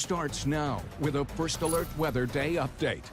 starts now with a First Alert Weather Day update.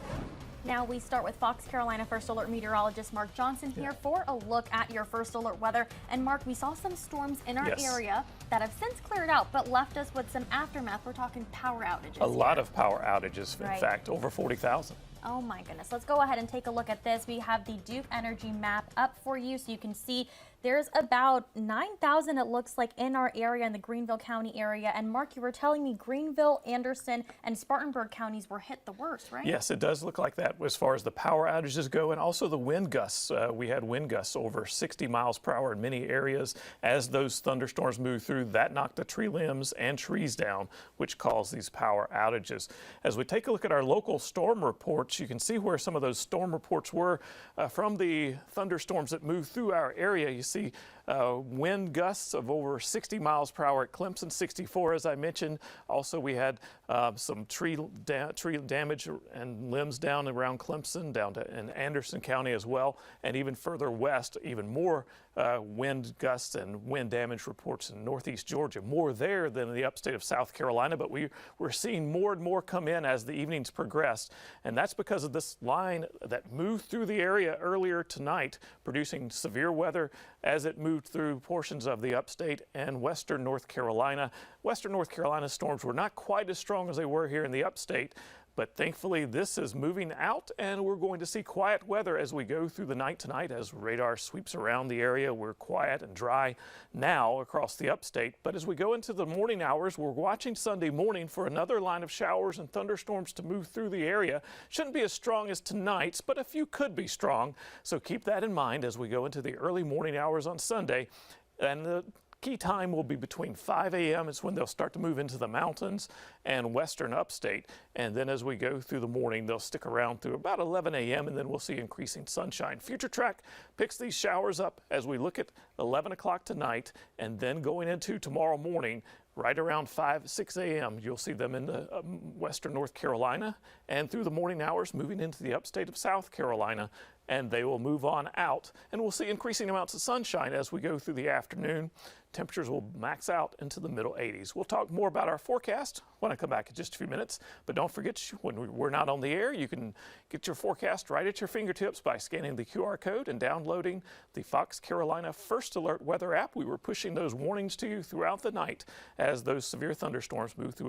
Now we start with Fox Carolina First Alert meteorologist Mark Johnson here for a look at your First Alert weather. And Mark, we saw some storms in our area that have since cleared out, but left us with some aftermath. We're talking power outages. A lot of power outages, in fact, over 40,000. Oh my goodness. Let's go ahead and take a look at this. We have the Duke Energy map up for you so you can see there's about 9,000 it looks like in our area, in the Greenville County area. And Mark, you were telling me Greenville, Anderson, and Spartanburg counties were hit the worst, right? Yes, it does look like that as far as the power outages go, and also the wind gusts. We had wind gusts over 60 miles per hour in many areas. As those thunderstorms moved through, that knocked the tree limbs and trees down, which caused these power outages. As we take a look at our local storm reports, you can see where some of those storm reports were from the thunderstorms that moved through our area. You see wind gusts of over 60 miles per hour at Clemson, 64 as I mentioned. Also we had some tree damage and limbs down around Clemson, down to in Anderson County as well, and even further west, even more wind gusts and wind damage reports in northeast Georgia. More there than in the upstate of South Carolina, but we're seeing more and more come in as the evenings progressed, and that's because of this line that moved through the area earlier tonight, producing severe weather as it moved through portions of the upstate and western North Carolina. Western North Carolina storms were not quite as strong as they were here in the upstate, but thankfully this is moving out and we're going to see quiet weather as we go through the night tonight. As radar sweeps around the area, we're quiet and dry now across the upstate. But as we go into the morning hours, we're watching Sunday morning for another line of showers and thunderstorms to move through the area. Shouldn't be as strong as tonight's, but a few could be strong. So keep that in mind as we go into the early morning hours on Sunday. And the key time will be between 5 a.m. It's when they'll start to move into the mountains and western upstate. And then as we go through the morning, they'll stick around through about 11 a.m. and then we'll see increasing sunshine. Future Track picks these showers up as we look at 11 o'clock tonight, and then going into tomorrow morning, right around 6 a.m., you'll see them in the western North Carolina, and through the morning hours moving into the upstate of South Carolina, and they will move on out, and we'll see increasing amounts of sunshine as we go through the afternoon. Temperatures will max out into the middle 80s. We'll talk more about our forecast when I come back in just a few minutes, but don't forget, when we're not on the air, you can get your forecast right at your fingertips by scanning the QR code and downloading the Fox Carolina First Alert Weather app. We were pushing those warnings to you throughout the night as those severe thunderstorms move through